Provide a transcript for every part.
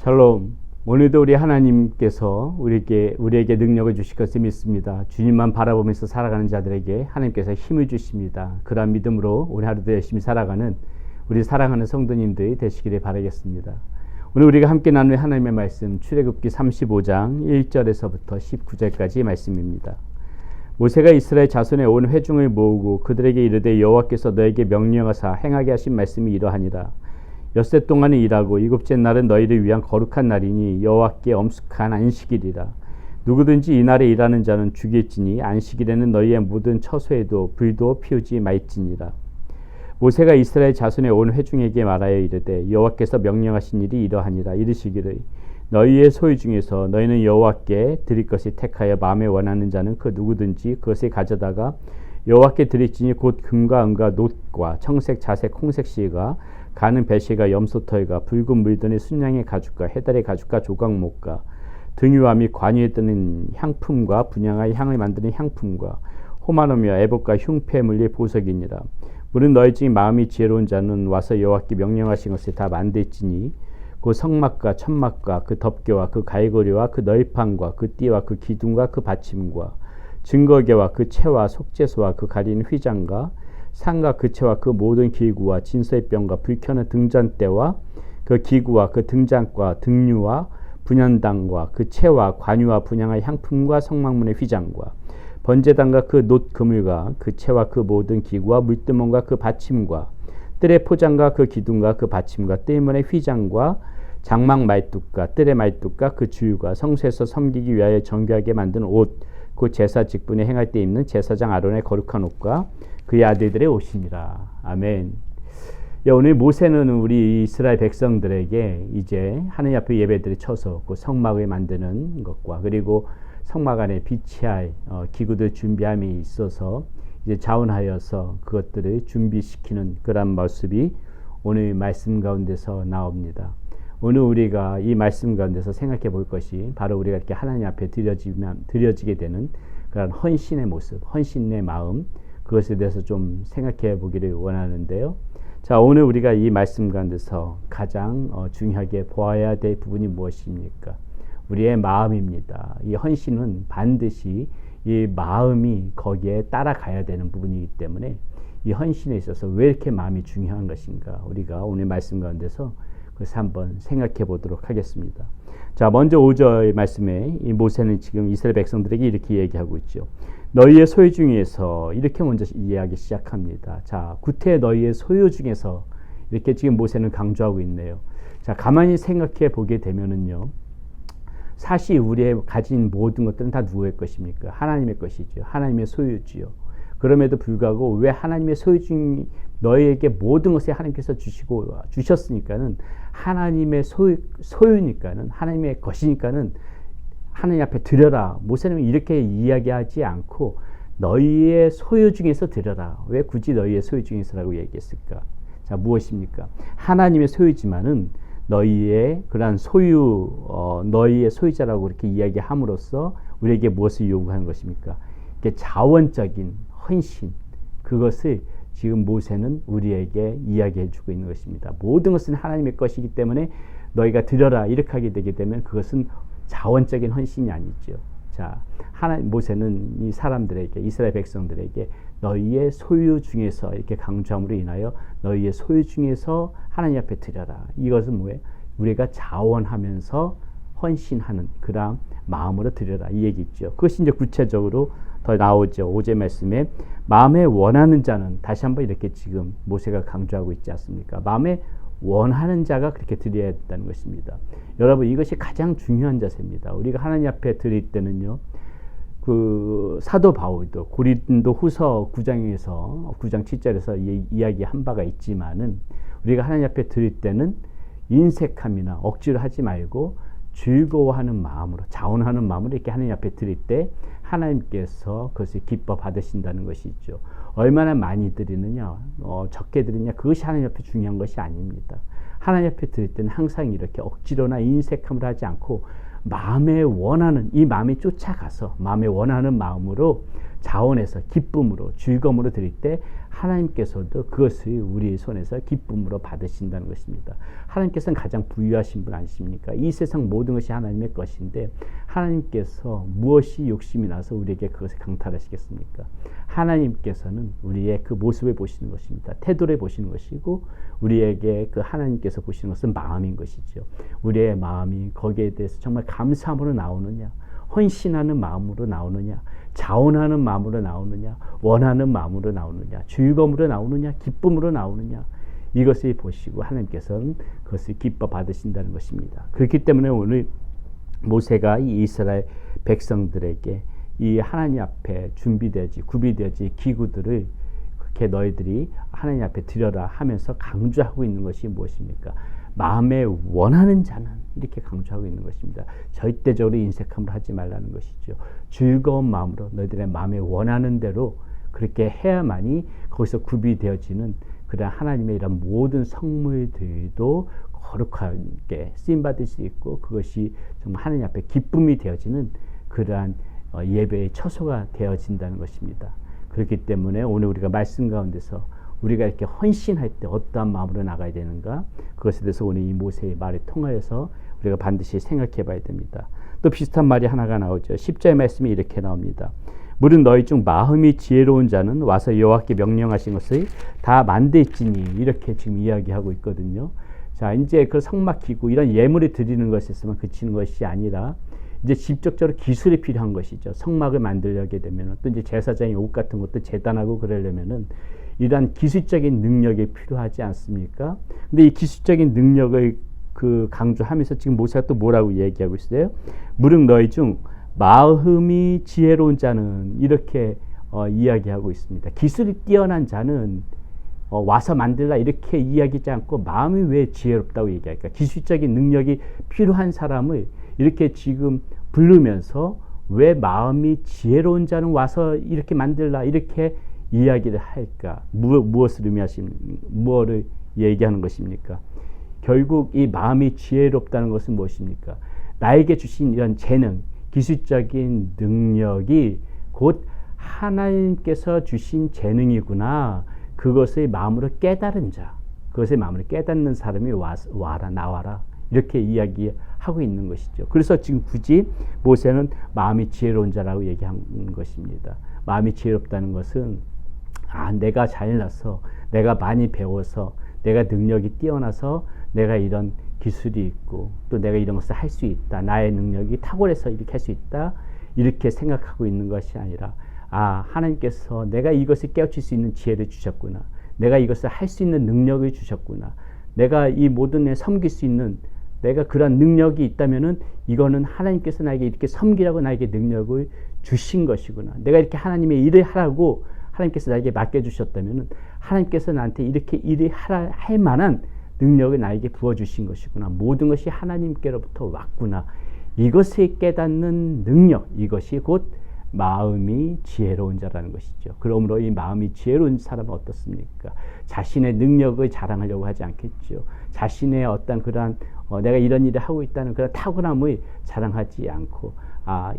샬롬. 오늘도 우리 하나님께서 우리에게 능력을 주실 것을 믿습니다. 주님만 바라보면서 살아가는 자들에게 하나님께서 힘을 주십니다. 그러한 믿음으로 오늘 하루도 열심히 살아가는 우리 사랑하는 성도님들이 되시기를 바라겠습니다. 오늘 우리가 함께 나눌 하나님의 말씀 출애굽기 35장 1절에서부터 19절까지 말씀입니다. 모세가 이스라엘 자손의 온 회중을 모으고 그들에게 이르되 여호와께서 너에게 명령하사 행하게 하신 말씀이 이러하니라. 엿새 동안은 일하고 일곱째 날은 너희를 위한 거룩한 날이니 여호와께 엄숙한 안식일이라. 누구든지 이 날에 일하는 자는 죽일지니 안식일에는 너희의 모든 처소에도 불도 피우지 말지니라. 모세가 이스라엘 자손의 온 회중에게 말하여 이르되 여호와께서 명령하신 일이 이러하니라. 이르시기를 너희의 소유 중에서 너희는 여호와께 드릴 것을 택하여 마음에 원하는 자는 그 누구든지 그것을 가져다가 여호와께 드릴지니 곧 금과 은과 놋과 청색 자색 홍색 실과 가는 배실과 염소털과 붉은 물들의 순양의 가죽과 해달의 가죽과 조각목과 등유와 및 관유에 뜨는 향품과 분향의 향을 만드는 향품과 호마노며 애복과 흉패에 물릴 보석이니라. 물은 너희 중에 마음이 지혜로운 자는 와서 여호와께 명령하신 것을 다 만들지니 그 성막과 천막과 그 덮개와 그 갈고리와 그 너희판과 그 띠와 그 기둥과 그 받침과 증거계와 그 채와 속죄소와 그 가리는 휘장과 상과 그 채와 그 모든 기구와 진서의 병과 불켜는 등잔대와 그 기구와 그 등잔과 등류와 분향단과 그 채와 관유와 분향의 향품과 성막문의 휘장과 번제단과 그 놋 그물과 그 채와 그 모든 기구와 물두멍과 그 받침과 뜰의 포장과 그 기둥과 그 받침과 뜰문의 휘장과 장막 말뚝과 뜰의 말뚝과 그 주유가 성소에서 섬기기 위하여 정결하게 만든 옷, 그 제사 직분에 행할 때 입는 제사장 아론의 거룩한 옷과 그의 아들들의 옷이니라. 아멘. 오늘 모세는 우리 이스라엘 백성들에게 이제 하느님 앞에 예배드릴 처소, 그 성막을 만드는 것과 그리고 성막 안에 비치할 기구들 준비함이 있어서 이제 자원하여서 그것들을 준비시키는 그런 모습이 오늘 말씀 가운데서 나옵니다. 오늘 우리가 이 말씀 가운데서 생각해 볼 것이 바로 우리가 이렇게 하나님 앞에 드려지게 되는 그런 헌신의 모습, 헌신의 마음, 그것에 대해서 좀 생각해 보기를 원하는데요. 자, 오늘 우리가 이 말씀 가운데서 가장 중요하게 보아야 될 부분이 무엇입니까? 우리의 마음입니다. 이 헌신은 반드시 이 마음이 거기에 따라가야 되는 부분이기 때문에 이 헌신에 있어서 왜 이렇게 마음이 중요한 것인가? 우리가 오늘 말씀 가운데서 그래서 한번 생각해 보도록 하겠습니다. 자, 먼저 5절 말씀에 이 모세는 지금 이스라엘 백성들에게 이렇게 얘기하고 있죠. 너희의 소유 중에서 이렇게 먼저 이야기 시작합니다. 자, 구태 너희의 소유 중에서 이렇게 지금 모세는 강조하고 있네요. 자, 가만히 생각해 보게 되면은요. 사실 우리의 가진 모든 것들은 다 누구의 것입니까? 하나님의 것이죠. 하나님의 소유지요. 그럼에도 불구하고 왜 하나님의 소유중 너희에게 모든 것을 하나님께서 주셨으니까는 하나님의 소유니까는 하나님의 것이니까는 하나님 앞에 드려라. 모세는 이렇게 이야기하지 않고 너희의 소유 중에서 드려라. 왜 굳이 너희의 소유 중에서라고 얘기했을까? 자, 무엇입니까? 하나님의 소유지만은 너희의 그러한 너희의 소유자라고 이렇게 이야기함으로써 우리에게 무엇을 요구하는 것입니까? 이게 자원적인 헌신, 그것을 지금 모세는 우리에게 이야기해 주고 있는 것입니다. 모든 것은 하나님의 것이기 때문에 너희가 드려라 이렇게 하게 되게 되면 그것은 자원적인 헌신이 아니죠. 자, 모세는 이 사람들에게, 이스라엘 백성들에게 너희의 소유 중에서 이렇게 강조함으로 인하여 너희의 소유 중에서 하나님 앞에 드려라. 이것은 뭐예요? 우리가 자원하면서 헌신하는 그런 마음으로 드려라. 이 얘기죠. 그것이 이제 구체적으로 더 나오죠. 5절 말씀에 마음에 원하는 자는 다시 한번 이렇게 지금 모세가 강조하고 있지 않습니까? 마음에 원하는 자가 그렇게 드려야 된다는 것입니다. 여러분, 이것이 가장 중요한 자세입니다. 우리가 하나님 앞에 드릴 때는요, 그 사도 바울도 고린도 후서 9장에서 9장 7절에서 이야기한 바가 있지만은 우리가 하나님 앞에 드릴 때는 인색함이나 억지로 하지 말고 즐거워하는 마음으로, 자원하는 마음으로 이렇게 하나님 앞에 드릴 때 하나님께서 그것을 기뻐 받으신다는 것이죠. 얼마나 많이 드리느냐, 적게 드리느냐, 그것이 하나님 앞에 중요한 것이 아닙니다. 하나님 앞에 드릴 때는 항상 이렇게 억지로나 인색함을 하지 않고 마음에 원하는, 이 마음이 쫓아가서 마음에 원하는 마음으로 자원해서 기쁨으로 즐거움으로 드릴 때 하나님께서도 그것을 우리의 손에서 기쁨으로 받으신다는 것입니다. 하나님께서는 가장 부유하신 분 아니십니까? 이 세상 모든 것이 하나님의 것인데 하나님께서 무엇이 욕심이 나서 우리에게 그것을 강탈하시겠습니까? 하나님께서는 우리의 그 모습을 보시는 것입니다. 태도를 보시는 것이고 우리에게 그 하나님께서 보시는 것은 마음인 것이죠. 우리의 마음이 거기에 대해서 정말 감사함으로 나오느냐, 헌신하는 마음으로 나오느냐, 자원하는 마음으로 나오느냐, 원하는 마음으로 나오느냐, 즐거움으로 나오느냐, 기쁨으로 나오느냐, 이것을 보시고 하나님께서는 그것을 기뻐 받으신다는 것입니다. 그렇기 때문에 오늘 모세가 이 이스라엘 백성들에게 이 하나님 앞에 준비되지 구비되지 기구들을 그렇게 너희들이 하나님 앞에 드려라 하면서 강조하고 있는 것이 무엇입니까? 마음에 원하는 자는, 이렇게 강조하고 있는 것입니다. 절대적으로 인색함을 하지 말라는 것이죠. 즐거운 마음으로 너희들의 마음에 원하는 대로 그렇게 해야만이 거기서 구비되어지는 그런 하나님의 이런 모든 성물들도 거룩하게 쓰임받을 수 있고 그것이 정말 하나님 앞에 기쁨이 되어지는 그러한 예배의 처소가 되어진다는 것입니다. 그렇기 때문에 오늘 우리가 말씀 가운데서 우리가 이렇게 헌신할 때 어떠한 마음으로 나가야 되는가, 그것에 대해서 오늘 이 모세의 말을 통하여서 우리가 반드시 생각해 봐야 됩니다. 또 비슷한 말이 하나가 나오죠. 10절의 말씀이 이렇게 나옵니다. 무릇 너희 중 마음이 지혜로운 자는 와서 여호와께 명령하신 것을 다 만들지니, 이렇게 지금 이야기하고 있거든요. 자, 이제 그 성막기구 이런 예물을 드리는 것에서만 그치는 것이 아니라 이제 직접적으로 기술이 필요한 것이죠. 성막을 만들려게 되면 또 이제 제사장의 옷 같은 것도 제단하고 그러려면은 이러한 기술적인 능력이 필요하지 않습니까? 근데 이 기술적인 능력을 그 강조하면서 지금 모세가 또 뭐라고 얘기하고 있어요? 무릇 너희 중 마음이 지혜로운 자는, 이렇게 이야기하고 있습니다. 기술이 뛰어난 자는 와서 만들라 이렇게 이야기하지 않고 마음이 왜 지혜롭다고 얘기할까? 기술적인 능력이 필요한 사람을 이렇게 지금 부르면서 왜 마음이 지혜로운 자는 와서 이렇게 만들라 이렇게 이야기를 할까? 무엇을 무엇을 얘기하는 것입니까? 결국 이 마음이 지혜롭다는 것은 무엇입니까? 나에게 주신 이런 재능, 기술적인 능력이 곧 하나님께서 주신 재능이구나. 그것을 마음으로 깨달은 자, 그것을 마음으로 깨닫는 사람이 와라, 나와라. 이렇게 이야기하고 있는 것이죠. 그래서 지금 굳이 모세는 마음이 지혜로운 자라고 얘기하는 것입니다. 마음이 지혜롭다는 것은 내가 잘나서, 내가 많이 배워서, 내가 능력이 뛰어나서 내가 이런 기술이 있고 또 내가 이런 것을 할 수 있다. 나의 능력이 탁월해서 이렇게 할 수 있다. 이렇게 생각하고 있는 것이 아니라 하나님께서 내가 이것을 깨우칠 수 있는 지혜를 주셨구나. 내가 이것을 할 수 있는 능력을 주셨구나. 내가 이 모든 애 섬길 수 있는 내가 그런 능력이 있다면은 이거는 하나님께서 나에게 이렇게 섬기라고 나에게 능력을 주신 것이구나. 내가 이렇게 하나님의 일을 하라고 하나님께서 나에게 맡겨주셨다면은 하나님께서 나한테 이렇게 일을 할 만한 능력을 나에게 부어주신 것이구나. 모든 것이 하나님께로부터 왔구나. 이것을 깨닫는 능력, 이것이 곧 마음이 지혜로운 자라는 것이죠. 그러므로 이 마음이 지혜로운 사람은 어떻습니까? 자신의 능력을 자랑하려고 하지 않겠죠. 자신의 어떤 그러한 내가 이런 일을 하고 있다는 그런 탁월함을 자랑하지 않고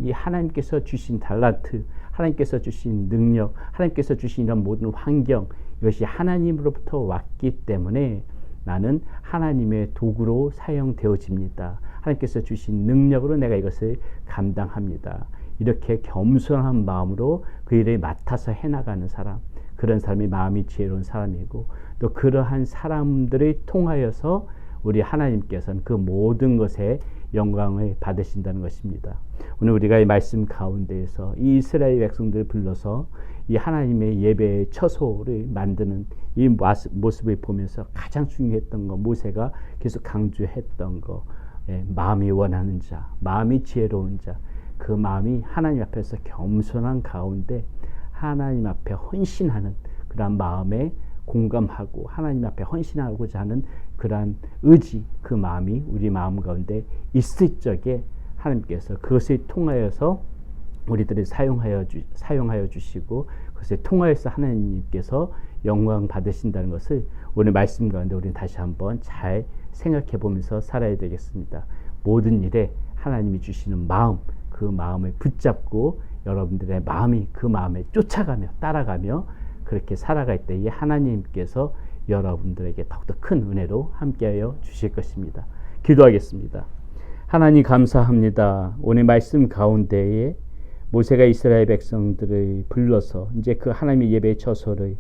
이 하나님께서 주신 달란트, 하나님께서 주신 능력, 하나님께서 주신 이런 모든 환경, 이것이 하나님으로부터 왔기 때문에 나는 하나님의 도구로 사용되어집니다. 하나님께서 주신 능력으로 내가 이것을 감당합니다. 이렇게 겸손한 마음으로 그 일을 맡아서 해나가는 사람, 그런 사람이 마음이 지혜로운 사람이고 또 그러한 사람들을 통하여서 우리 하나님께서는 그 모든 것에 영광을 받으신다는 것입니다. 오늘 우리가 이 말씀 가운데에서 이 이스라엘 백성들을 불러서 이 하나님의 예배의 처소를 만드는 이 모습을 보면서 가장 중요했던 거, 모세가 계속 강조했던 거, 마음이 원하는 자, 마음이 지혜로운 자, 그 마음이 하나님 앞에서 겸손한 가운데 하나님 앞에 헌신하는 그런 마음에 공감하고 하나님 앞에 헌신하고자 하는 그러한 의지, 그 마음이 우리 마음 가운데 있을 적에 하나님께서 그것을 통하여서 우리들을 사용하여 주시고 그것을 통하여서 하나님께서 영광 받으신다는 것을 오늘 말씀 가운데 우리는 다시 한번 잘 생각해 보면서 살아야 되겠습니다. 모든 일에 하나님이 주시는 마음, 그 마음을 붙잡고 여러분들의 마음이 그 마음에 쫓아가며 따라가며 그렇게 살아갈 때에 하나님께서 여러분들에게 더욱더 큰 은혜로 함께하여 주실 것입니다. 기도하겠습니다. 하나님 감사합니다. 오늘 말씀 가운데에 모세가 이스라엘 백성들을 불러서 이제 그 하나님의 예배 처소를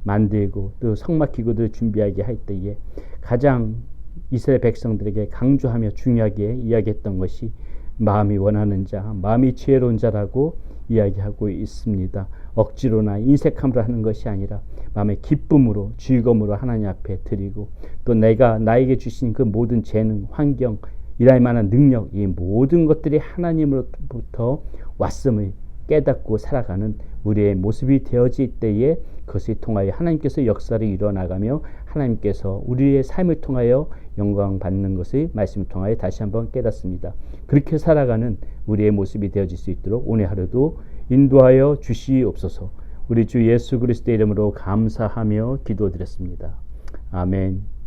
만들고 또 성막 기구들을 준비하게 할 때에 가장 이스라엘 백성들에게 강조하며 중요하게 이야기했던 것이 마음이 원하는 자, 마음이 지혜로운 자라고 이야기하고 있습니다. 억지로나 인색함으로 하는 것이 아니라 마음의 기쁨으로 즐거움으로 하나님 앞에 드리고 또 내가 나에게 주신 그 모든 재능, 환경, 일할 만한 능력, 이 모든 것들이 하나님으로부터 왔음을 깨닫고 살아가는 우리의 모습이 되어질 때에 그것을 통하여 하나님께서 역사를 이뤄나가며 하나님께서 우리의 삶을 통하여 영광 받는 것을 말씀을 통하여 다시 한번 깨닫습니다. 그렇게 살아가는 우리의 모습이 되어질 수 있도록 오늘 하루도 인도하여 주시옵소서. 우리 주 예수 그리스도의 이름으로 감사하며 기도드렸습니다. 아멘.